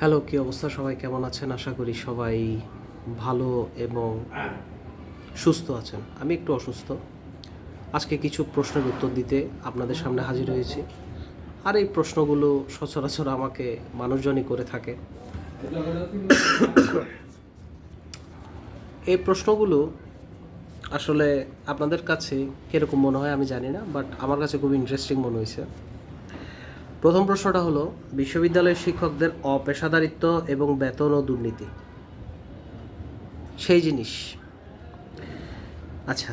Hello, কী অবস্থা? সবাই কেমন আছেন? আশা করি সবাই ভালো এবং সুস্থ আছেন। আমি একটু অসুস্থ। আজকে কিছু প্রশ্নের উত্তর দিতে আপনাদের সামনে হাজির হয়েছি। আর এই প্রশ্নগুলো সচরাচর আমাকে মানুষজনই করে থাকে। এই প্রশ্নগুলো আসলে আপনাদের কাছে কীরকম মনে হয় আমি জানি না, বাট আমার কাছে খুব ইন্টারেস্টিং মনে হয়েছে। প্রথম প্রশ্নটা হলো, বিশ্ববিদ্যালয়ের শিক্ষকদের অপেশাদারিত্ব এবং বেতন ও দুর্নীতি সেই জিনিস। আচ্ছা,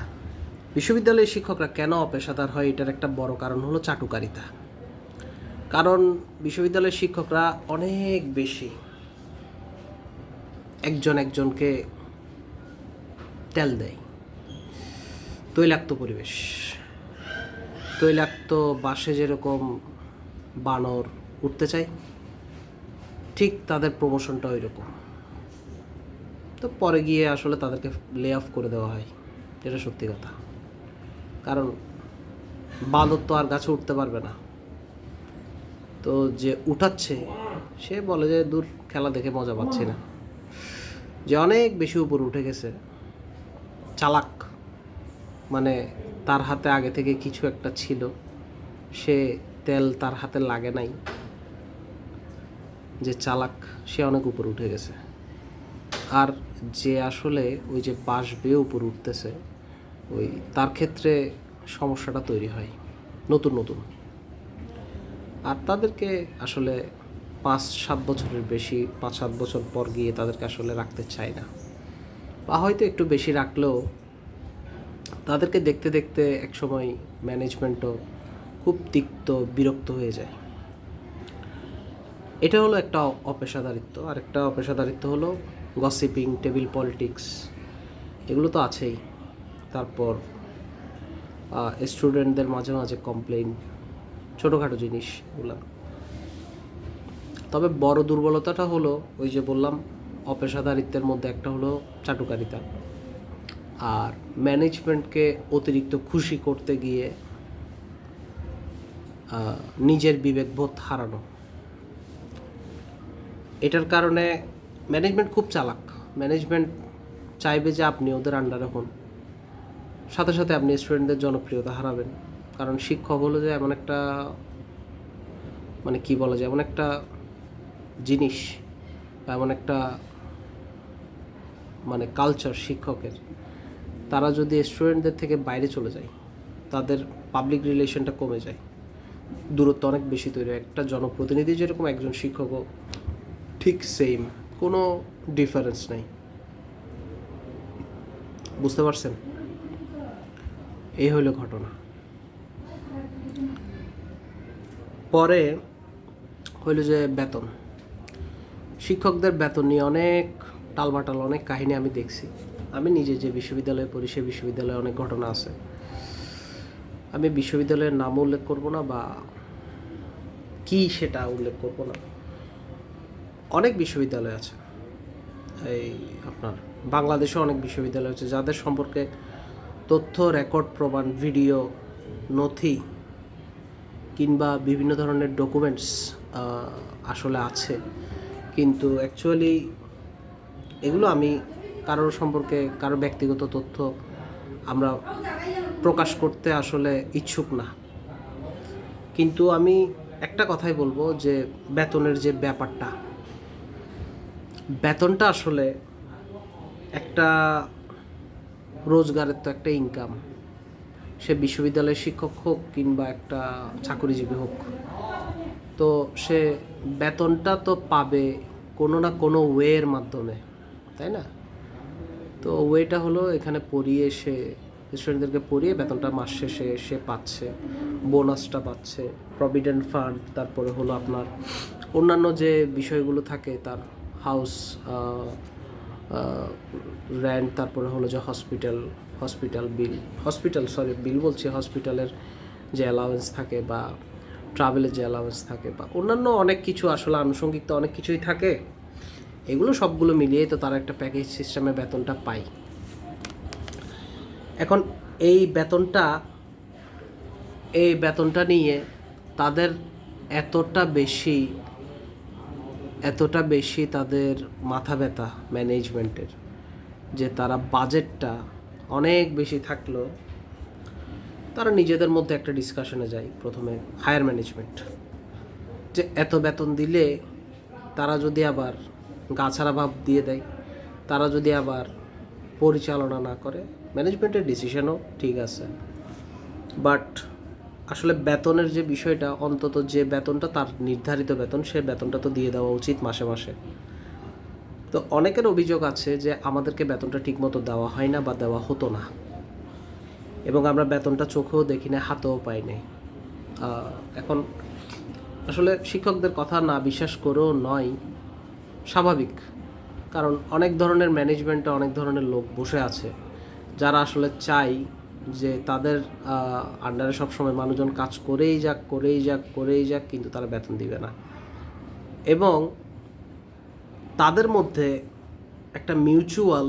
বিশ্ববিদ্যালয়ের শিক্ষকরা কেন অপেশাদার হয়? এটার একটা বড় কারণ হলো চাটুকারিতা। কারণ বিশ্ববিদ্যালয়ের শিক্ষকরা অনেক বেশি একজন একজনকে তেল দেয়। তৈলাক্ত পরিবেশ, তৈলাক্ত বাসে যেরকম বানর উঠতে চায়, ঠিক তাদের প্রমোশনটা ওই রকম। তো পরে গিয়ে আসলে তাদেরকে লে অফ করে দেওয়া হয়, এটা সত্যি কথা। কারণ বাঁদর তো আর গাছে উঠতে পারবে না, তো যে উঠাচ্ছে সে বলে যে দূর, খেলা দেখে মজা পাচ্ছি না। যে অনেক বেশি উপর উঠে গেছে, চালাক, মানে তার হাতে আগে থেকে কিছু একটা ছিল, সে তেল তার হাতে লাগে নাই, যে চালাক সে অনেক উপর উঠে গেছে। আর যে আসলে ওই যে বাঁশ বেয়ে উপর উঠতেছে, ওই তার ক্ষেত্রে সমস্যাটা তৈরি হয় নতুন নতুন। আর তাদেরকে আসলে 5-7 বছরের বেশি, 5-7 বছর পর গিয়ে তাদেরকে আসলে রাখতে চায় না, বা হয়তো একটু বেশি রাখলেও তাদেরকে দেখতে দেখতে একসময় ম্যানেজমেন্টও খুব তিক্ত, বিরক্ত হয়ে যায়। এটা হলো একটা অপেশাদারিত্ব। আর একটা অপেশাদারিত্ব হলো গসিপিং, টেবিল পলিটিক্স, এগুলো তো আছেই। তারপর স্টুডেন্টদের মাঝে মাঝে কমপ্লেইন, ছোটোখাটো জিনিসগুলো। তবে বড় দুর্বলতাটা হলো ওই যে বললাম, অপেশাদারিত্বের মধ্যে একটা হলো চাটুকারিতা, আর ম্যানেজমেন্টকে অতিরিক্ত খুশি করতে গিয়ে নিজের বিবেকবোধ হারানো। এটার কারণে ম্যানেজমেন্ট খুব চালাক। ম্যানেজমেন্ট চাইবে যে আপনি ওদের আন্ডারে হন, সাথে সাথে আপনি স্টুডেন্টদের জনপ্রিয়তা হারাবেন। কারণ শিক্ষক হলো যে এমন একটা, মানে কি বলা যায়, এমন একটা জিনিস বা এমন একটা মানে কালচার শিক্ষকের, তারা যদি স্টুডেন্টদের থেকে বাইরে চলে যায়, তাদের পাবলিক রিলেশনটা কমে যায়, দূরত্ব অনেক বেশি তৈরি হয়। একটা জনপ্রতিনিধি যেরকম, একজন শিক্ষকও ঠিক সেম, কোনো ডিফারেন্স নেই। বুঝতে পারছেন? এই হইল ঘটনা। পরে হইল যে বেতন। শিক্ষকদের বেতন নিয়ে অনেক টালবাটাল, অনেক কাহিনী আমি দেখছি। আমি নিজে যে বিশ্ববিদ্যালয়ে পড়ি, সে বিশ্ববিদ্যালয়ে অনেক ঘটনা আছে। আমি বিশ্ববিদ্যালয়ের নাম উল্লেখ করব না, বা কি সেটা উল্লেখ করব না। অনেক বিশ্ববিদ্যালয় আছে, এই আপনার বাংলাদেশে অনেক বিশ্ববিদ্যালয় আছে যাদের সম্পর্কে তথ্য, রেকর্ড, প্রমাণ, ভিডিও, নথি কিংবা বিভিন্ন ধরনের ডকুমেন্টস আসলে আছে, কিন্তু অ্যাকচুয়ালি এগুলো আমি কারোর সম্পর্কে, কারো ব্যক্তিগত তথ্য আমরা প্রকাশ করতে আসলে ইচ্ছুক না। কিন্তু আমি একটা কথাই বলবো যে বেতনের যে ব্যাপারটা, বেতনটা আসলে একটা রোজগারের তো একটা ইনকাম। সে বিশ্ববিদ্যালয়ের শিক্ষক হোক কিংবা একটা চাকরিজীবী হোক, তো সে বেতনটা তো পাবে কোনো না কোনো ওয়ের মাধ্যমে, তাই না? তো ওয়েটা হলো এখানে পড়িয়ে, সে স্টুডেন্টদেরকে পড়িয়ে বেতনটা মাস শেষে সে পাচ্ছে, বোনাসটা পাচ্ছে, প্রভিডেন্ট ফান্ড, তারপরে হলো আপনার অন্যান্য যে বিষয়গুলো থাকে, তার হাউস রেন্ট, তারপরে হলো যে হসপিটালের যে অ্যালাউয়েন্স থাকে, বা ট্রাভেলের যে অ্যালাউয়েন্স থাকে, বা অন্যান্য অনেক কিছু, আসলে আনুষঙ্গিক তো অনেক কিছুই থাকে। এগুলো সবগুলো মিলিয়েই তো তারা একটা প্যাকেজ সিস্টেমে বেতনটা পায়। এখন এই বেতনটা নিয়ে তাদের এতটা বেশি এতটা বেশি তাদের মাথা ব্যথা ম্যানেজমেন্টের যে তারা বাজেটটা অনেক বেশি থাকলেও তারা নিজেদের মধ্যে একটা ডিসকাশনে যায় প্রথমে হায়ার ম্যানেজমেন্ট, যে এত বেতন দিলে তারা যদি আবার গাছাড়া ভাব দিয়ে দেয়, তারা যদি আবার পরিচালনা না করে, ম্যানেজমেন্টের ডিসিশনও ঠিক আছে, বাট আসলে বেতনের যে বিষয়টা, অন্তত যে বেতনটা তার নির্ধারিত বেতন, সে বেতনটা তো দিয়ে দেওয়া উচিত মাসে মাসে। তো অনেকের অভিযোগ আছে যে আমাদেরকে বেতনটা ঠিকমতো দেওয়া হয় না বা দেওয়া হতো না, এবং আমরা বেতনটা চোখেও দেখি না, হাতেও পাই নাই। এখন আসলে শিক্ষকদের কথা না বিশ্বাস করেও নয়, স্বাভাবিক, কারণ অনেক ধরনের ম্যানেজমেন্টে অনেক ধরনের লোক বসে আছে যারা আসলে চাই যে তাদের আন্ডারে সবসময় মানুষজন কাজ করেই যাক, কিন্তু তারা বেতন দিবে না। এবং তাদের মধ্যে একটা মিউচুয়াল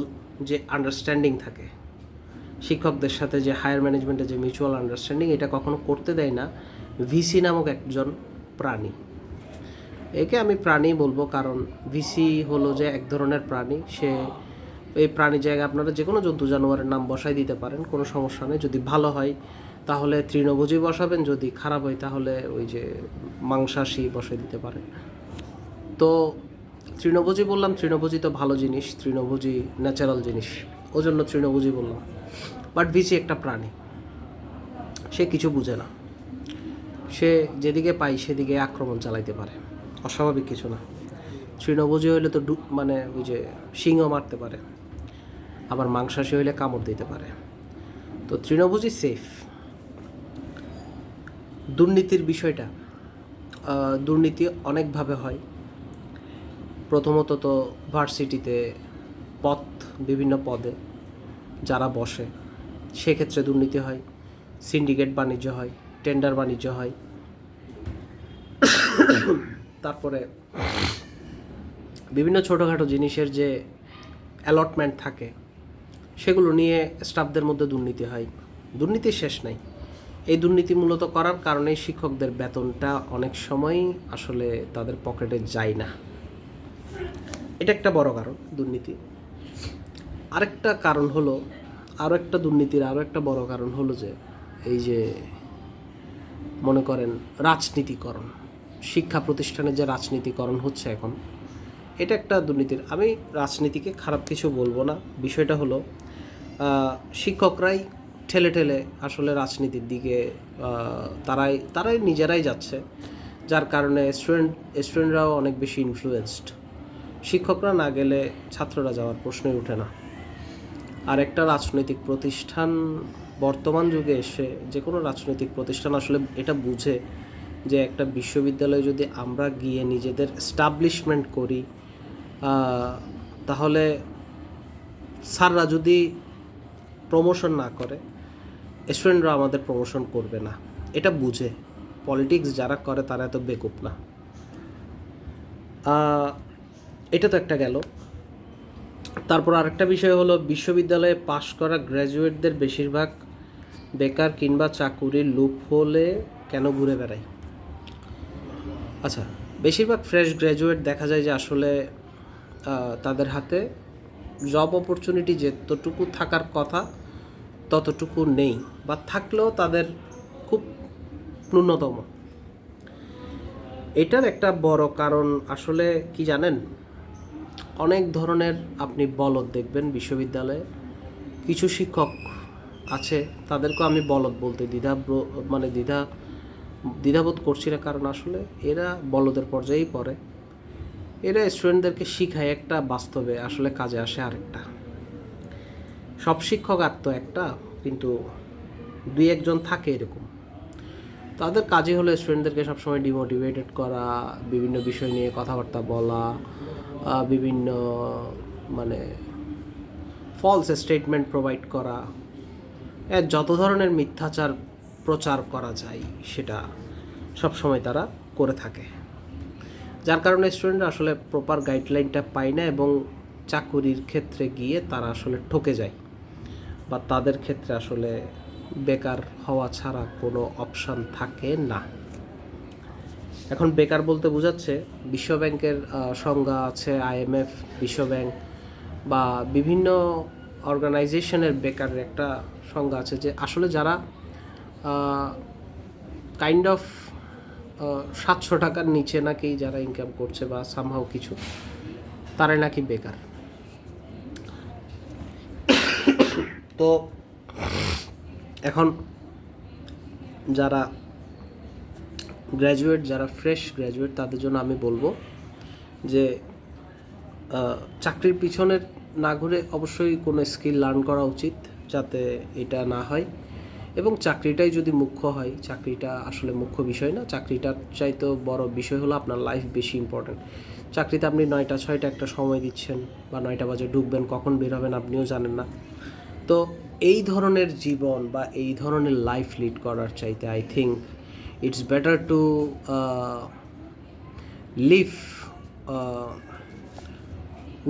যে আন্ডারস্ট্যান্ডিং থাকে শিক্ষকদের সাথে, যে হায়ার ম্যানেজমেন্টের যে মিউচুয়াল আন্ডারস্ট্যান্ডিং, এটা কখনো করতে দেয় না ভিসি নামক একজন প্রাণী। একে আমি প্রাণী বলবো কারণ ভিসি হলো যে এক ধরনের প্রাণী, সে এই প্রাণী জায়গায় আপনারা যে কোনো জন্তু জানোয়ারের নাম বসাই দিতে পারেন, কোনো সমস্যা নেই। যদি ভালো হয় তাহলে তৃণভোজী বসাবেন, যদি খারাপ হয় তাহলে ওই যে মাংসাশী বসাই দিতে পারেন। তো তৃণভোজী বললাম, তৃণভোজী তো ভালো জিনিস, তৃণভোজী ন্যাচারাল জিনিস, ওজন্য তৃণভোজী বললাম। বাট ভিসি একটা প্রাণী, সে কিছু বুঝে না, সে যেদিকে পায় সেদিকে আক্রমণ চালাইতে পারে, অস্বাভাবিক কিছু না। তৃণভোজী হইলে তো মানে ওই যে সিংহ মারতে পারে, আবার মাংসাশী হইলে কামড় দিতে পারে। তো তৃণভোজী সেফ। দুর্নীতির বিষয়টা, দুর্নীতি অনেকভাবে হয়। প্রথমত তো ভার্সিটিতে বিভিন্ন পদে যারা বসে সেক্ষেত্রে দুর্নীতি হয়, সিন্ডিকেট বাণিজ্য হয়, টেন্ডার বাণিজ্য হয়। তারপরে বিভিন্ন ছোটোখাটো জিনিসের যে অ্যালটমেন্ট থাকে সেগুলো নিয়ে স্টাফদের মধ্যে দুর্নীতি হয়। দুর্নীতির শেষ নাই। এই দুর্নীতি মূলত করার কারণে শিক্ষকদের বেতনটা অনেক সময় আসলে তাদের পকেটে যায় না। এটা একটা বড় কারণ দুর্নীতি। আরেকটা কারণ হলো, দুর্নীতির আরও একটা বড় কারণ হলো যে এই যে মনে করেন রাজনীতিকরণ, শিক্ষা প্রতিষ্ঠানের যে রাজনীতিকরণ হচ্ছে এখন, এটা একটা দুর্নীতির। আমি রাজনীতিকে খারাপ কিছু বলবো না, বিষয়টা হলো শিক্ষকরাই ঠেলে ঠেলে আসলে রাজনীতির দিকে তারাই নিজেরাই যাচ্ছে, যার কারণে স্টুডেন্টরাও অনেক বেশি ইনফ্লুয়েন্সড। শিক্ষকরা না গেলে ছাত্ররা যাওয়ার প্রশ্নই ওঠে না। আর একটা রাজনৈতিক প্রতিষ্ঠান বর্তমান যুগে এসে, যে কোনো রাজনৈতিক প্রতিষ্ঠান আসলে এটা বুঝে যে একটা বিশ্ববিদ্যালয়ে যদি আমরা গিয়ে নিজেদের এস্টাবলিশমেন্ট করি, তাহলে স্যাররা যদি প্রমোশন না করে স্টুডেন্টরা আমাদের প্রমোশন করবে না, এটা বুঝে। পলিটিক্স যারা করে তারা এত বেকুব না। এটা তো একটা গেল। তারপর আরেকটা বিষয় হলো, বিশ্ববিদ্যালয়ে পাশ করা গ্র্যাজুয়েটদের বেশিরভাগ বেকার কিংবা চাকুরির লুপ হলে কেন ঘুরে বেড়ায়। আচ্ছা, বেশিরভাগ ফ্রেশ গ্র্যাজুয়েট দেখা যায় যে আসলে তাদের হাতে জব অপরচুনিটি যতটুকু থাকার কথা ততটুকু নেই, বা থাকলেও তাদের খুব ন্যূনতম। এটার একটা বড় কারণ আসলে কি জানেন, অনেক ধরনের আপনি বলদ দেখবেন বিশ্ববিদ্যালয়ে। কিছু শিক্ষক আছে, তাদেরকেও আমি বলদ বলতে দ্বিধাবোধ করছি না, কারণ আসলে এরা বলদের পর্যায়েই পড়ে। এরা স্টুডেন্টদেরকে শিখায় একটা, বাস্তবে আসলে কাজে আসে আরেকটা। সব শিক্ষক আর তো একটা, কিন্তু দুই একজন থাকে এরকম। তাদের কাজই হলো স্টুডেন্টদেরকে সবসময় ডিমোটিভেটেড করা, বিভিন্ন বিষয় নিয়ে কথাবার্তা বলা, বিভিন্ন মানে ফলস স্টেটমেন্ট প্রোভাইড করা, যত ধরনের মিথ্যাচার প্রচার করা যায় সেটা সবসময় তারা করে থাকে, যার কারণে স্টুডেন্টরা আসলে প্রপার গাইডলাইনটা পায় না, এবং চাকুরির ক্ষেত্রে গিয়ে তারা আসলে ঠকে যায়, বা তাদের ক্ষেত্রে আসলে বেকার হওয়া ছাড়া কোনো অপশান থাকে না। এখন বেকার বলতে বোঝাচ্ছে বিশ্বব্যাংকের সংজ্ঞা আছে, IMF, বিশ্বব্যাংক বা বিভিন্ন অর্গানাইজেশনের বেকারের একটা সংজ্ঞা আছে, যে আসলে যারা কাইন্ড অফ 700 টাকার নিচে নাকি যারা ইনকাম করছে বা সামহাও কিছু, তারাই নাকি বেকার। তো এখন যারা গ্র্যাজুয়েট, যারা ফ্রেশ গ্র্যাজুয়েট, তাদের জন্য আমি বলবো যে চাকরির পিছনে না ঘুরে অবশ্যই কোনো স্কিল লার্ন করা উচিত, যাতে এটা না হয়। এবং চাকরিটাই যদি মুখ্য হয়, চাকরিটা আসলে মুখ্য বিষয় না, চাকরিটার চাইতে বড় বিষয় হলো আপনার লাইফ বেশি ইম্পর্ট্যান্ট। চাকরিতে আপনি 9টা 6টা একটা সময় দিচ্ছেন, বা 9টা বাজে ঢুকবেন, কখন বের হবেন আপনিও জানেন না। তো এই ধরনের জীবন বা এই ধরনের লাইফ লিড করার চাইতে I think it's better to live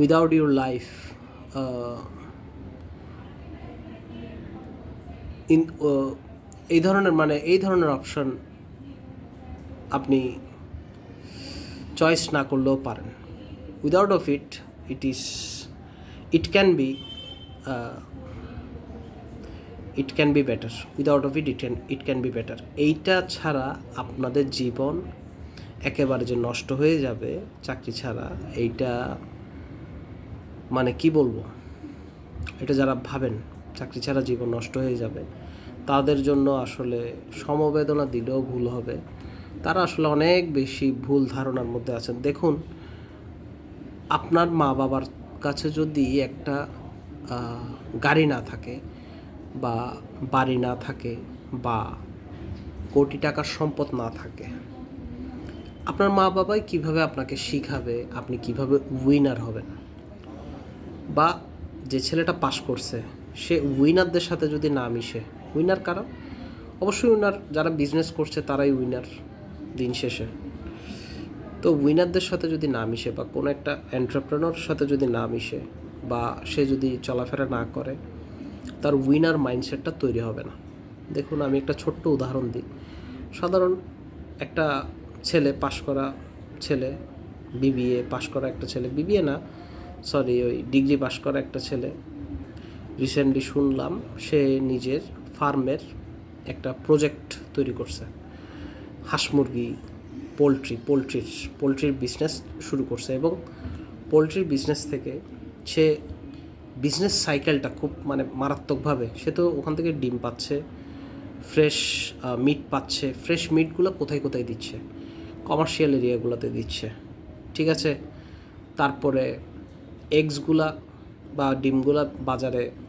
without your life in এই ধরনের অপশন আপনি চয়েস না করলেও পারেন। Without of it it can be better. Without of it can be better. এইটা ছাড়া আপনাদের জীবন একেবারে যে নষ্ট হয়ে যাবে চাকরি ছাড়া, এইটা মানে কি বলবো, এটা যারা ভাবেন চাকরি ছাড়া জীবন নষ্ট হয়ে যাবে, তাদের জন্য আসলে সমবেদনা দিলেও ভুল হবে। তারা আসলে অনেক বেশি ভুল ধারণার মধ্যে আছেন। দেখুন, আপনার মা বাবার কাছে যদি একটা গাড়ি না থাকে, বা বাড়ি না থাকে, বা কোটি টাকার সম্পদ না থাকে, আপনার মা বাবাই কিভাবে আপনাকে শিখাবে আপনি কিভাবে উইনার হবেন? বা যে ছেলেটা পাশ করছে সে উইনারদের সাথে যদি না মিশে, উইনার কারা? অবশ্যই উইনার যারা বিজনেস করছে তারাই উইনার দিন শেষে। তো উইনারদের সাথে যদি না মিশে, বা কোনো একটা এন্টারপ্রেনর সাথে যদি না মিশে, বা সে যদি চলাফেরা না করে, তার উইনার মাইন্ডসেটটা তৈরি হবে না। দেখুন, আমি একটা ছোট্ট উদাহরণ দিই। সাধারণ একটা ছেলে, পাশ করা ছেলে, বিবিএ পাশ করা একটা ছেলে, বিবিএ না সরি ওই ডিগ্রি পাশ করা একটা ছেলে, রিসেন্টলি শুনলাম সে নিজের ফার্মের একটা প্রজেক্ট তৈরি করছে, হাঁস মুরগি, পোলট্রির বিজনেস শুরু করছে। এবং পোলট্রির বিজনেস থেকে সে বিজনেস সাইকেলটা খুব মারাত্মকভাবে, সে তো ওখান থেকে ডিম পাচ্ছে, ফ্রেশ মিট পাচ্ছে। ফ্রেশ মিটগুলো কোথায় কোথায় দিচ্ছে? কমার্শিয়াল এরিয়াগুলোতে দিচ্ছে, ঠিক আছে। তারপরে এগসগুলা বা ডিমগুলা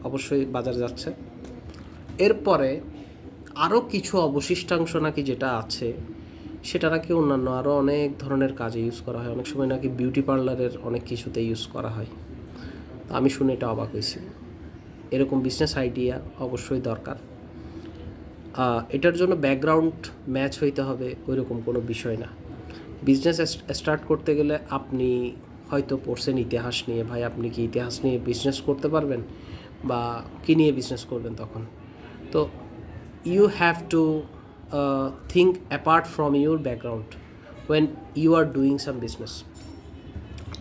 অবশ্যই বাজারে যাচ্ছে। এরপরে আরও কিছু অবশিষ্টাংশ নাকি যেটা আছে, সেটা নাকি অন্যান্য আরও অনেক ধরনের কাজে ইউজ করা হয়। অনেক সময় নাকি বিউটি পার্লারের অনেক কিছুতে ইউজ করা হয়। আমি শুনে এটা অবাক হয়েছি। এরকম বিজনেস আইডিয়া অবশ্যই দরকার। এটার জন্য ব্যাকগ্রাউন্ড ম্যাচ হইতে হবে, ওইরকম কোনো বিষয় না। বিজনেস স্টার্ট করতে গেলে আপনি হয়তো পড়ছেন ইতিহাস নিয়ে, ভাই আপনি কি ইতিহাস নিয়ে বিজনেস করতে পারবেন? বা কী নিয়ে বিজনেস করবেন তখন? তো you have to think apart from your background when you are doing some business.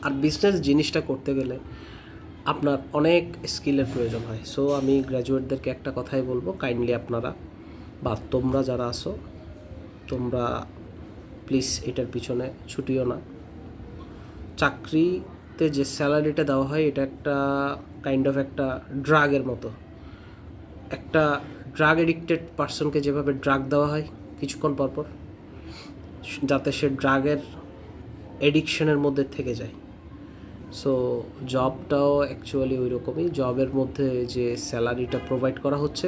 আর বিজনেস জিনিসটা করতে গেলে আপনার অনেক স্কিলের প্রয়োজন হয়। সো আমি গ্র্যাজুয়েটদেরকে একটা কথাই বলবো, কাইন্ডলি আপনারা বা তোমরা যারা আসো, তোমরা প্লিজ এটার পিছনে ছুটিও না। চাকরিতে যে স্যালারিটা দেওয়া হয়, এটা একটা কাইন্ড অফ একটা ড্রাগের মতো। একটা ড্রাগ এডিক্টেড পার্সনকে যেভাবে ড্রাগ দেওয়া হয় কিছুক্ষণ পরপর, যাতে সে ড্রাগের এডিকশনের মধ্যে থেকে যায়। সো জবটাও অ্যাকচুয়ালি ওই রকমই। জবের মধ্যে যে স্যালারিটা প্রোভাইড করা হচ্ছে,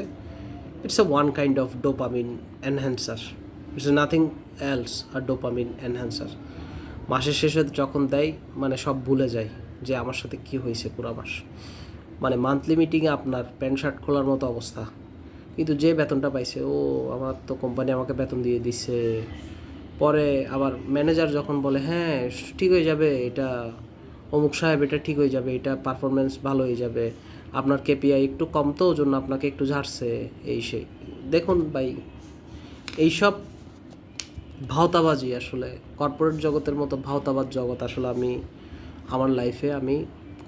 it's a one kind of dopamine enhancer, it's nothing else, a dopamine enhancer. মাসের শেষে যখন দেয়, সব ভুলে যায় যে আমার সাথে কী হয়েছে পুরো মাস। মান্থলি মিটিংয়ে আপনার প্যান্ট শার্ট খোলার মতো অবস্থা, কিন্তু যে বেতনটা পাইছে, আমার তো কোম্পানি আমাকে বেতন দিয়ে দিচ্ছে। পরে আবার ম্যানেজার যখন বলে হ্যাঁ ঠিক হয়ে যাবে, এটা অমুক সাহেব, এটা ঠিক হয়ে যাবে, এটা পারফরমেন্স ভালো হয়ে যাবে, আপনার কেপিআই একটু কম তো ওই জন্য আপনাকে একটু ঝাড়ছে, এই সেই। দেখুন ভাই, এইসব ভাওতাবাজি আসলে কর্পোরেট জগতের মতো ভাওতাবাজ জগৎ আসলে আমার লাইফে আমি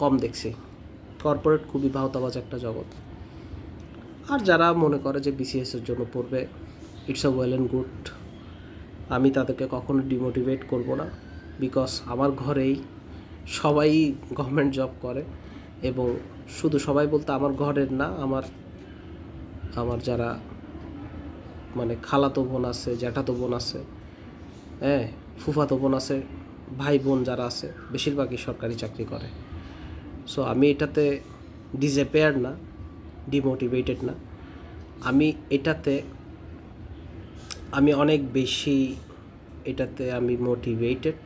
কম দেখছি। কর্পোরেট খুবই ভাওতাবাজ একটা জগৎ। আর যারা মনে করে যে বিসিএসের জন্য পড়বে, it's a well and good. আমি তাদেরকে কখনো ডিমোটিভেট করব না, বিকজ আমার ঘরেই সবাই গভর্নমেন্ট জব করে। এবং শুধু সবাই বলতে আমার ঘরের না, আমার যারা মানে খালাতো বোন আছে, জ্যাঠাতো বোন আছে, হ্যাঁ, ফুফাতো বোন আছে, ভাই বোন যারা আছে বেশিরভাগই সরকারি চাকরি করে। সো আমি এটাতে ডিসঅ্যাপিয়ার না, ডিমোটিভেটেড না। আমি অনেক বেশি আমি মোটিভেটেড,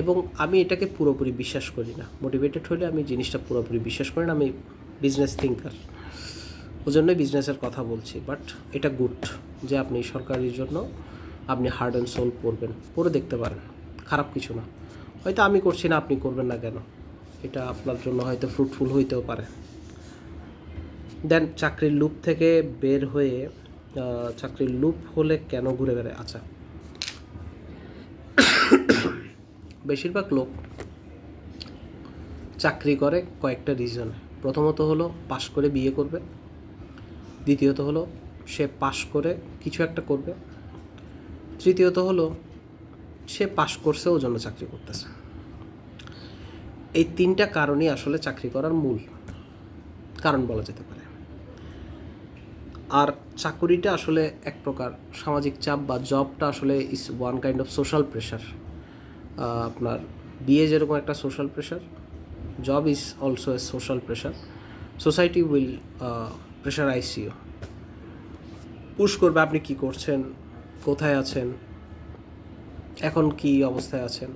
এবং আমি এটাকে পুরোপুরি বিশ্বাস করি না। মোটিভেটেড হলে আমি জিনিসটা পুরোপুরি বিশ্বাস করি না। আমি বিজনেস থিঙ্কার, ওই জন্যই বিজনেসের কথা বলছি। বাট এটা গুড যে আপনি সরকারির জন্য আপনি হার্ড অ্যান্ড সোল পড়ে দেখতে পারেন, খারাপ কিছু না। হয়তো আমি করছি না, আপনি করবেন না কেন? এটা আপনার জন্য হয়তো ফ্রুটফুল হইতেও পারে। দেন চাকরির লুপ থেকে বের হয়ে, চাকরির লুপ হলে কেন ঘুরে বেড়ায়? আচ্ছা, বেশিরভাগ লোক চাকরি করে কয়েকটা রিজনে। প্রথমত হলো পাশ করে বিয়ে করবে, দ্বিতীয়ত হলো সে পাশ করে কিছু একটা করবে, তৃতীয়ত হলো সে পাশ করছে ওর জন্য চাকরি করতেছে। এই তিনটা কারণই আসলে চাকরি করার মূল কারণ বলা যেতে পারে। আর চাকুরিটা আসলে এক প্রকার সামাজিক চাপ, বা জবটা আসলে is one kind of social pressure. আপনার বিয়ে যেরকম একটা social pressure, job is also a social pressure. Society will pressurize you, push করবে আপনি কি করছেন, কোথায় আছেন, এখন কি অবস্থায় আছেন।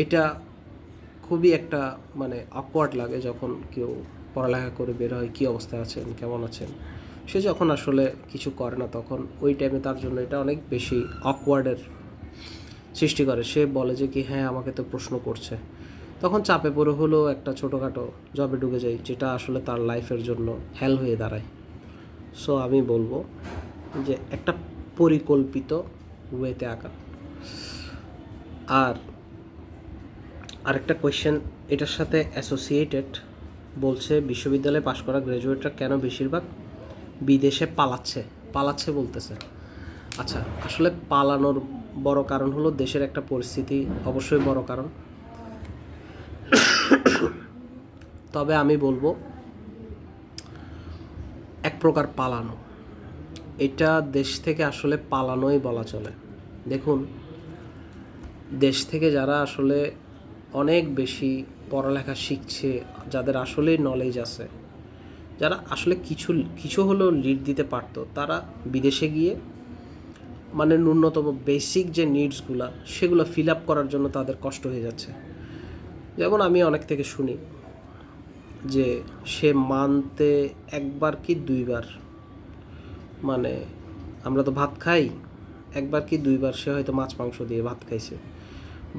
এটা খুবই একটা মানে অকওয়ার্ড লাগে যখন কেউ পড়ালেখা করে বের হয়, কী অবস্থায় আছেন, কেমন আছেন। সে যখন আসলে কিছু করে না, তখন ওই টাইমে তার জন্য এটা অনেক বেশি অকওয়ার্ডের সৃষ্টি করে। সে বলে যে কি হ্যাঁ, আমাকে তো প্রশ্ন করছে। তখন চাপে পড়ে হলেও একটা ছোটোখাটো জবে ঢুকে যায়, যেটা আসলে তার লাইফের জন্য হেল হয়ে দাঁড়ায়। সো আমি বলবো যে একটা পরিকল্পিত ওয়েতে আঁকা। আর আরেকটা কোয়েশ্চেন এটার সাথে অ্যাসোসিয়েটেড, বলছে বিশ্ববিদ্যালয়ে পাশ করা গ্র্যাজুয়েটরা কেন বেশিরভাগ বিদেশে পালাচ্ছে বলতেছে। আচ্ছা, আসলে পালানোর বড় কারণ হলো দেশের একটা পরিস্থিতি, অবশ্যই বড় কারণ। তবে আমি বলবো এক প্রকার পালানো, এটা দেশ থেকে আসলে পালানোই বলা চলে। দেখুন, দেশ থেকে যারা আসলে অনেক বেশি পড়ালেখা শিখছে, যাদের আসলেই নলেজ আছে, যারা আসলে কিছু হলেও লিড দিতে পারতো, তারা বিদেশে গিয়ে মানে ন্যূনতম বেসিক যে নিডসগুলো সেগুলো ফিল আপ করার জন্য তাদের কষ্ট হয়ে যাচ্ছে। যেমন আমি অনেক থেকে শুনি যে সে মান্থে একবার কি দুইবার, মানে আমরা তো ভাত খাই, একবার কি দুইবার সে হয়তো মাছ মাংস দিয়ে ভাত খাইছে,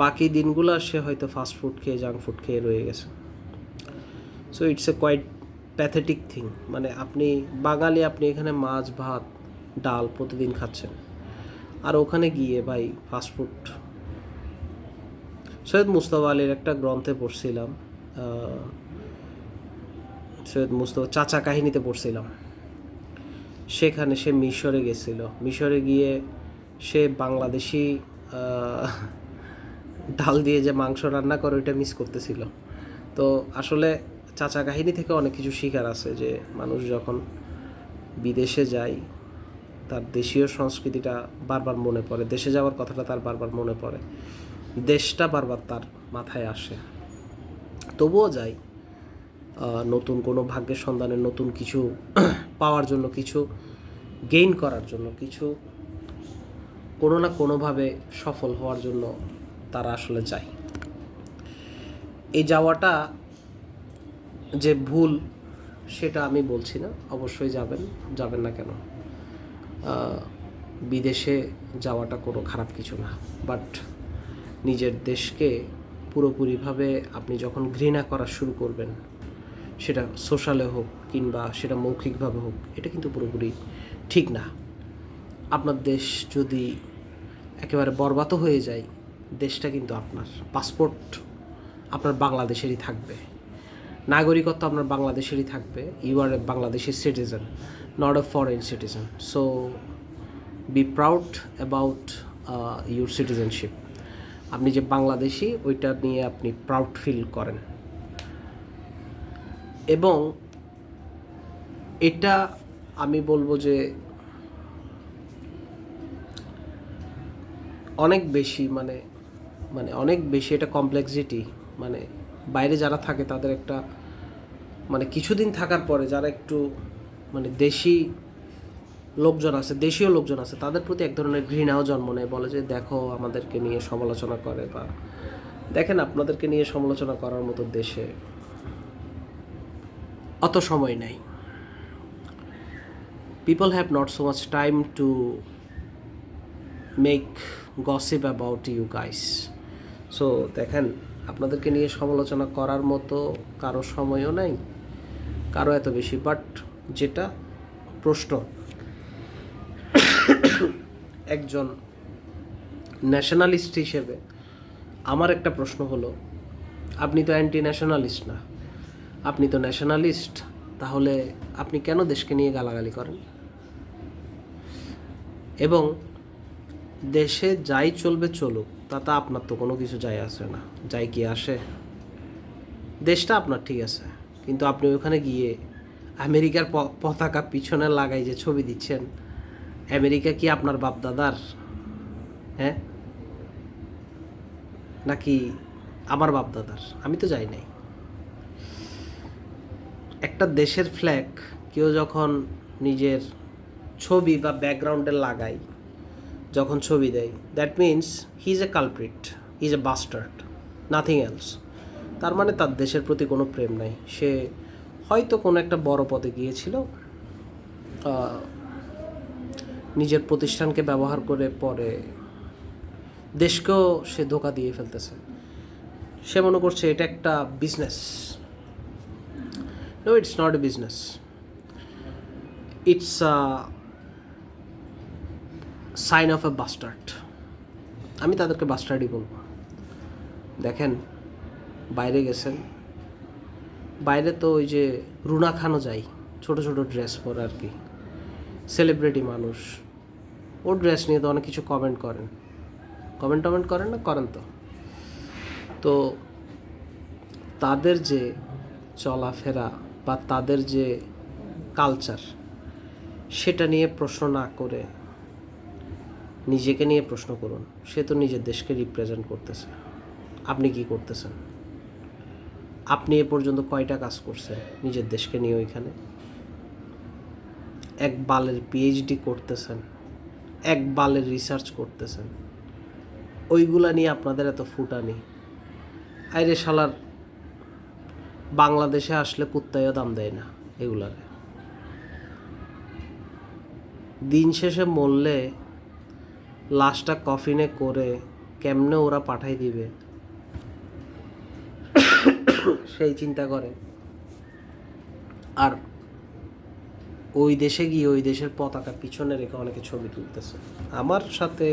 বাকি দিনগুলো সে হয়তো ফাস্ট ফুড খেয়ে, জাঙ্ক ফুড খেয়ে রয়ে গেছে। So it's a quite pathetic thing. মানে আপনি বাঙালি, আপনি এখানে মাছ ভাত ডাল প্রতিদিন খাচ্ছেন, আর ওখানে গিয়ে ভাই ফাস্টফুড। সৈয়দ মুস্তফা আলীর একটা গ্রন্থে পড়ছিলাম, সৈয়দ মুস্তফা চাচা কাহিনীতে পড়ছিলাম, সেখানে সে মিশরে গেছিল। মিশরে গিয়ে সে বাংলাদেশি ডাল দিয়ে যে মাংস রান্না করে ওইটা মিস করতেছিল। তো আসলে চাচা কাহিনী থেকে অনেক কিছু শেখার আছে, যে মানুষ যখন বিদেশে যায় তার দেশীয় সংস্কৃতিটা বারবার মনে পড়ে, দেশে যাওয়ার কথাটা তার বারবার মনে পড়ে, দেশটা বারবার তার মাথায় আসে। তবুও যায় নতুন কোনো ভাগ্যের সন্ধানে, নতুন কিছু পাওয়ার জন্য, কিছু গেইন করার জন্য, কিছু কোনো না কোনোভাবে সফল হওয়ার জন্য তারা আসলে যায়। এই যাওয়াটা যে ভুল সেটা আমি বলছি না, অবশ্যই যাবেন না কেন। বিদেশে যাওয়াটা কোনো খারাপ কিছু না, বাট নিজের দেশকে পুরোপুরিভাবে আপনি যখন ঘৃণা করা শুরু করবেন, সেটা সোশ্যালে হোক কিংবা সেটা মৌখিকভাবে হোক, এটা কিন্তু পুরোপুরি ঠিক না। আপনার দেশ যদি একেবারে বরবাদ হয়ে যায়, দেশটা কিন্তু আপনার, পাসপোর্ট আপনার বাংলাদেশেরই থাকবে, নাগরিকত্ব আপনার বাংলাদেশেরই থাকবে। You are a Bangladeshi citizen, not a foreign citizen. So be proud about your citizenship. আপনি যে বাংলাদেশি ওইটা নিয়ে আপনি প্রাউড ফিল করেন। এবং এটা আমি বলবো যে অনেক বেশি মানে অনেক বেশি এটা কমপ্লেক্সিটি। মানে বাইরে যারা থাকে তাদের একটা মানে কিছুদিন থাকার পরে যারা একটু মানে দেশীয় লোকজন আছে তাদের প্রতি এক ধরনের ঘৃণাও জন্ম নেয়। বলে যে দেখো আমাদেরকে নিয়ে সমালোচনা করে, বা দেখেন আপনাদেরকে নিয়ে সমালোচনা করার মতো দেশে অত সময় নাই। People have not so much time to make gossip about you guys. So দেখেন আপনাদেরকে নিয়ে সমালোচনা করার মতো কারো সময়ও নাই, কারো এত বেশি। বাট যেটা প্রশ্ন, একজন ন্যাশনালিস্ট হিসেবে আমার একটা প্রশ্ন হলো, আপনি তো অ্যান্টি ন্যাশনালিস্ট না, আপনি তো ন্যাশনালিস্ট, তাহলে আপনি কেন দেশকে নিয়ে গালাগালি করেন? এবং দেশে যাই চলবে চলুক, তাতে আপনার তো কোনো কিছু যায় আসে না, যাই কি আসে, দেশটা আপনার ঠিক আছে, কিন্তু আপনি ওখানে গিয়ে আমেরিকার পতাকা পিছনে লাগাই যে ছবি দিচ্ছেন, আমেরিকা কি আপনার বাপদাদার? হ্যাঁ, নাকি আমার বাপদাদার? আমি তো যাই নাই। একটা দেশের ফ্ল্যাগ কেউ যখন নিজের ছবি বা ব্যাকগ্রাউন্ডে লাগায়, যখন ছবি দেয়, that means he is a culprit, he is a bastard, nothing else. তার মানে তার দেশের প্রতি কোনো প্রেম নাই। সে হয়তো কোনো একটা বড় পদে গিয়েছিল, নিজের প্রতিষ্ঠানকে ব্যবহার করে পরে দেশকেও সে ধোঁকা দিয়ে ফেলতেছে। সে মনে করছে এটা একটা business. No, it's not a business, it's a sign of a bastard. আমি তাদেরকে বাস্টার্ডই বলবো। দেখেন বাইরে গেছেন, বাইরে তো ওই যে রুনা খানও যায় ছোট ছোট ড্রেস পরে আর কি, সেলিব্রিটি মানুষ, ওর ড্রেস নিয়ে তো অনেক কিছু কমেন্ট করেন না, করেন তো তাদের যে চলাফেরা বা তাদের যে কালচার, সেটা নিয়ে প্রশ্ন না করে নিজেকে নিয়ে প্রশ্ন করুন। সে তো নিজের দেশকে রিপ্রেজেন্ট করতেছে। আপনি কি করতেছেন? আপনি এ পর্যন্ত কয়টা কাজ করছেন নিজের দেশকে নিয়ে? ওইখানে এক বালের পিএইচডি করতেছেন, এক বালের রিসার্চ করতেছেন, ওইগুলা নিয়ে আপনাদের এত ফুটানি। আইরে শালার, বাংলাদেশে আসলে কুত্তায়ও দাম দেয় না এগুলার। দিন শেষে মরলে লাশটা কফিনে করে কেমনে ওরা পাঠাই দিবে সেই চিন্তা করে। আর ওই দেশে গিয়ে ওই দেশের পতাকা পিছনে রেখে অনেকে ছবি তুলতেছে। আমার সাথে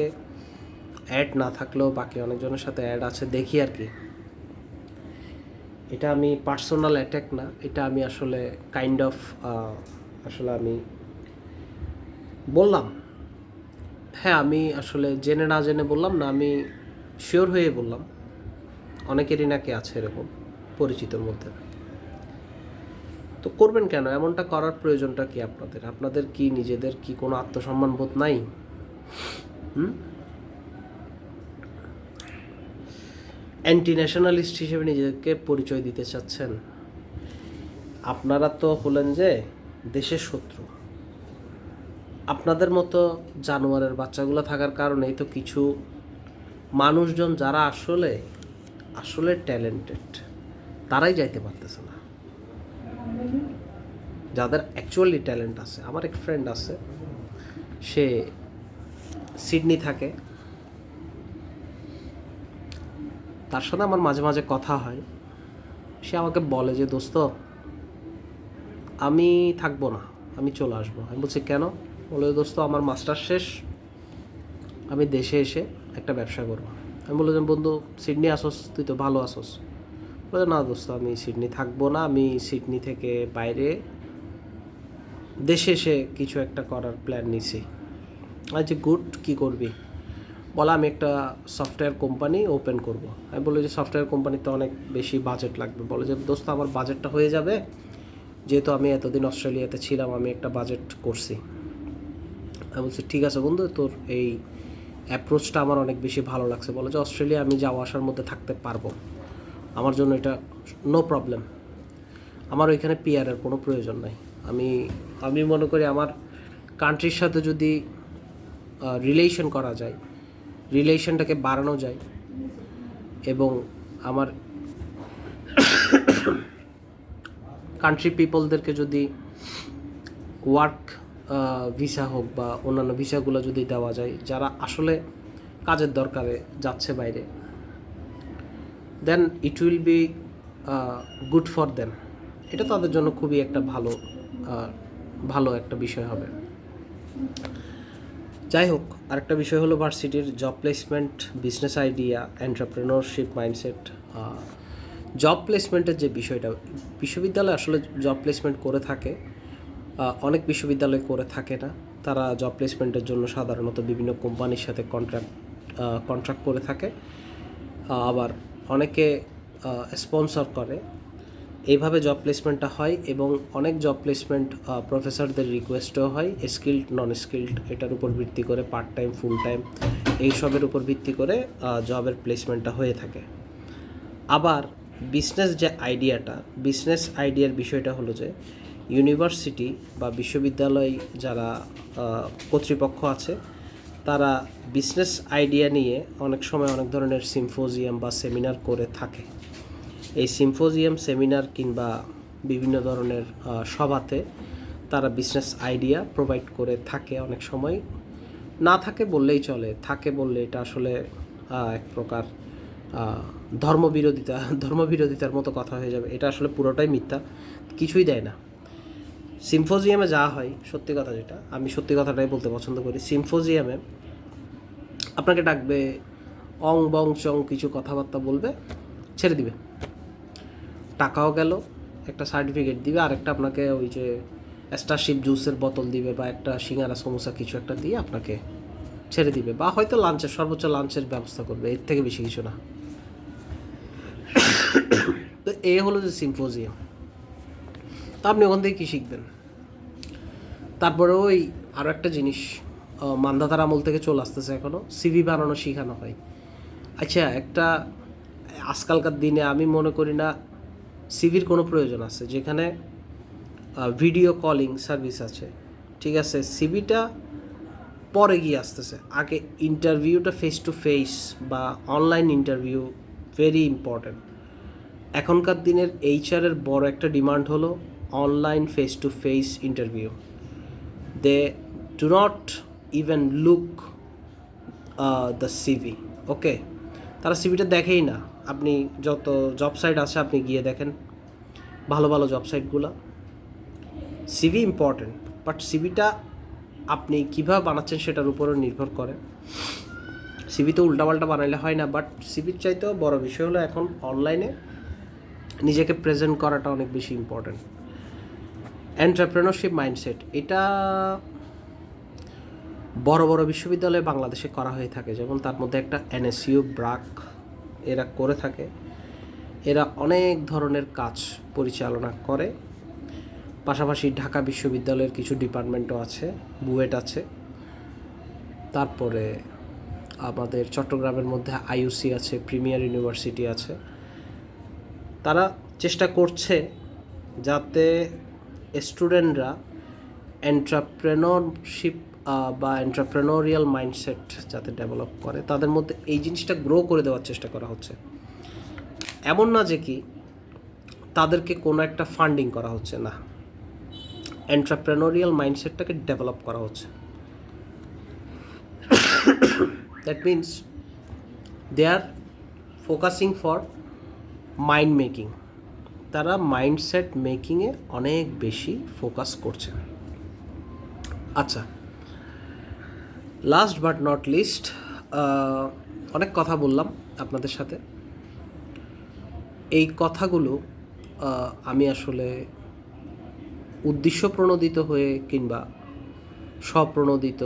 অ্যাড না থাকলেও বাকি অনেকজনের সাথে অ্যাড আছে, দেখি আর কি। এটা আমি পার্সোনাল অ্যাটাক না, এটা আমি আসলে কাইন্ড অফ আসলে আমি বললাম। হ্যাঁ, আমি আসলে জেনে না জেনে বললাম না, আমি শিওর হয়ে বললাম। অনেকেরই নাকি আছে এরকম পরিচিতর মধ্যে। তো করবেন কেন? এমনটা করার প্রয়োজনটা কি আপনাদের? আপনাদের কি নিজেদের কি কোনো আত্মসম্মান বোধ নাই? অ্যান্টি ন্যাশনালিস্ট হিসেবে নিজেদেরকে পরিচয় দিতে চাচ্ছেন? আপনারা তো হলেন যে দেশের শত্রু। আপনাদের মতো জানোয়ারের বাচ্চাগুলো থাকার কারণেই তো কিছু মানুষজন যারা আসলে ট্যালেন্টেড, তারাই যাইতে পারতেছে না। যাদের অ্যাকচুয়ালি ট্যালেন্ট আছে, আমার এক ফ্রেন্ড আছে, সে সিডনি থাকে, তার সাথে আমার মাঝে মাঝে কথা হয়। সে আমাকে বলে যে দোস্ত আমি থাকবো না, আমি চলে আসবো। আমি বলছি কেন? বলে দোস্ত আমার মাস্টার শেষ, আমি দেশে এসে একটা ব্যবসা করব। আমি বললাম, বন্ধু সিডনি আসোস, তুই তো ভালো আসোস। বলে, না দোস্ত, আমি সিডনি থাকবো না, আমি সিডনি থেকে বাইরে দেশে এসে কিছু একটা করার প্ল্যান নিছি। আচ্ছা গুড, কী করবি? বলে, আমি একটা সফটওয়্যার কোম্পানি ওপেন করব। আমি বলি যে সফটওয়্যার কোম্পানিতে অনেক বেশি বাজেট লাগবে। বলে যে দোস্ত, আমার বাজেটটা হয়ে যাবে, যেহেতু আমি এতদিন অস্ট্রেলিয়াতে ছিলাম, আমি একটা বাজেট করছি। আমি বলছি ঠিক আছে বন্ধু, তোর এই অ্যাপ্রোচটা আমার অনেক বেশি ভালো লাগছে। বলে যে অস্ট্রেলিয়া আমি যাওয়া আসার মধ্যে থাকতে পারবো, আমার জন্য এটা নো প্রবলেম। আমার ওইখানে পিআরের কোনো প্রয়োজন নাই। আমি আমি মনে করি আমার কান্ট্রির সাথে যদি রিলেশন করা যায়, রিলেশনটাকে বাড়ানো যায়, এবং আমার কান্ট্রি পিপলদেরকে যদি ওয়ার্ক ভিসা হোক বা অন্যান্য ভিসাগুলো যদি দেওয়া যায়, যারা আসলে কাজের দরকারে যাচ্ছে বাইরে, then it will be good for them. এটা তাদের জন্য খুবই একটা ভালো একটা বিষয় হবে। যাই হোক, আরেকটা বিষয় হলো ভার্সিটির job placement, business idea, entrepreneurship mindset. Job প্লেসমেন্টের যে বিষয়টা, বিশ্ববিদ্যালয় আসলে জব প্লেসমেন্ট করে থাকে, অনেক বিশ্ববিদ্যালয় করে থাকে না। তারা জব প্লেসমেন্টের জন্য সাধারণত বিভিন্ন কোম্পানির সাথে কন্ট্রাক্ট করে থাকে, আবার অনেকে স্পন্সর করে। এইভাবে জব প্লেসমেন্টটা হয়, এবং অনেক জব প্লেসমেন্ট প্রফেসরদের রিকোয়েস্টও হয়, স্কিল্ড নন স্কিল্ড এটার উপর ভিত্তি করে, পার্ট টাইম ফুল টাইম এইসবের উপর ভিত্তি করে জবের প্লেসমেন্টটা হয়ে থাকে। আবার বিজনেস আইডিয়ার বিষয়টা হলো যে ইউনিভার্সিটি বা বিশ্ববিদ্যালয় যারা কর্তৃপক্ষ আছে, তারা বিজনেস আইডিয়া নিয়ে অনেক সময় অনেক ধরনের সিম্পোজিয়াম বা সেমিনার করে থাকে। এই সিম্পোজিয়াম, সেমিনার কিংবা বিভিন্ন ধরনের সভাতে তারা বিজনেস আইডিয়া প্রোভাইড করে থাকে। অনেক সময় না থাকে বললেই চলে, থাকে বললে এটা আসলে এক প্রকার ধর্মবিরোধিতার মতো কথা হয়ে যাবে। এটা আসলে পুরোটাই মিথ্যা, কিছুই দেয় না। সিম্পোজিয়ামে যাওয়া হয়, সত্যি কথা যেটা, আমি সত্যি কথাটাই বলতে পছন্দ করি। সিম্পোজিয়ামে আপনাকে ডাকবে, অং বং চং কিছু কথাবার্তা বলবে, ছেড়ে দিবে, টাকাও গেল, একটা সার্টিফিকেট দিবে, আর একটা আপনাকে ওই যে স্টারশিপ জুসের বোতল দিবে, বা একটা সিঙ্গারা সমোসা কিছু একটা দিয়ে আপনাকে ছেড়ে দিবে, বা হয়তো সর্বোচ্চ লাঞ্চের ব্যবস্থা করবে, এর থেকে বেশি কিছু না। তো এ হলো যে সিম্পোজিয়াম। তো আপনি ওখান থেকে কী শিখবেন? তারপরে ওই আরও একটা জিনিস মান্ধাতার আমল থেকে চলে আসতেছে, এখনও সিভি বানানো শেখানো হয়। আচ্ছা, আজকালকার দিনে আমি মনে করি না সিভির কোনো প্রয়োজন আছে, যেখানে ভিডিও কলিং সার্ভিস আছে, ঠিক আছে, সিভিটা পরে গিয়ে আসতেছে। আগে ইন্টারভিউটা ফেস টু ফেস বা অনলাইন ইন্টারভিউ ভেরি ইম্পর্ট্যান্ট। এখনকার দিনের এইচআরের বড় একটা ডিমান্ড হলো online face to face interview. They do not even look the CV, okay? তারা সিভিটা দেখেই না। আপনি যত জব সাইট আছে আপনি গিয়ে দেখেন, ভালো ভালো জব সাইটগুলো। সিভি ইম্পর্ট্যান্ট, বাট সিভিটা আপনি কীভাবে বানাচ্ছেন সেটার উপরও নির্ভর করে। সিভি তো উল্টাপাল্টা বানাইলে হয় না, বাট সিভির চাইতেও বড় বিষয় হলো এখন অনলাইনে নিজেকে প্রেজেন্ট করাটা অনেক বেশি ইম্পর্ট্যান্ট। এন্টারপ্রেনারশিপ মাইন্ডসেট, এটা বড় বড় বিশ্ববিদ্যালয়ে বাংলাদেশে করা হয়ে থাকে, যেমন তার মধ্যে একটা এনএসইউ, ব্রাক, এরা করে থাকে। এরা অনেক ধরনের কাজ পরিচালনা করে। পাশাপাশি ঢাকা বিশ্ববিদ্যালয়ের কিছু ডিপার্টমেন্টও আছে, বুয়েট আছে, তারপরে আমাদের চট্টগ্রামের মধ্যে আইইউসি আছে, প্রিমিয়ার ইউনিভার্সিটি আছে। তারা চেষ্টা করছে যাতে স্টুডেন্টরা এন্টারপ্রেনারশিপ বা এন্টারপ্রেনারিয়াল মাইন্ডসেট যাতে ডেভেলপ করে, তাদের মধ্যে এই জিনিসটা গ্রো করে দেওয়ার চেষ্টা করা হচ্ছে। এমন না যে কি তাদেরকে কোনো একটা ফান্ডিং করা হচ্ছে, না, এন্টারপ্রেনারিয়াল মাইন্ডসেটটাকে ডেভেলপ করা হচ্ছে। That means they are focusing for mind making. তারা মাইন্ডসেট মেকিংয়ে অনেক বেশি ফোকাস করছে। আচ্ছা, লাস্ট বাট নট লিস্ট, অনেক কথা বললাম আপনাদের সাথে। এই কথাগুলো আমি আসলে উদ্দেশ্য প্রণোদিত হয়ে কিংবা স্বপ্রণোদিত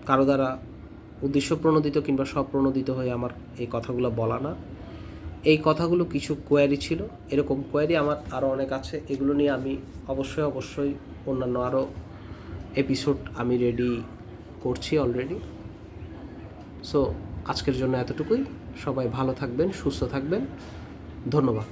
কারো দ্বারা উদ্দেশ্য প্রণোদিত কিংবা স্বপ্রণোদিত হয়ে আমার এই কথাগুলো বলা না। এই কথাগুলো কিছু কোয়ারি ছিল, এরকম কোয়ারি আমার আরও অনেক আছে। এগুলো নিয়ে আমি অবশ্যই অন্যান্য আরও এপিসোড আমি রেডি করছি অলরেডি। সো আজকের জন্য এতটুকুই। সবাই ভালো থাকবেন, সুস্থ থাকবেন। ধন্যবাদ।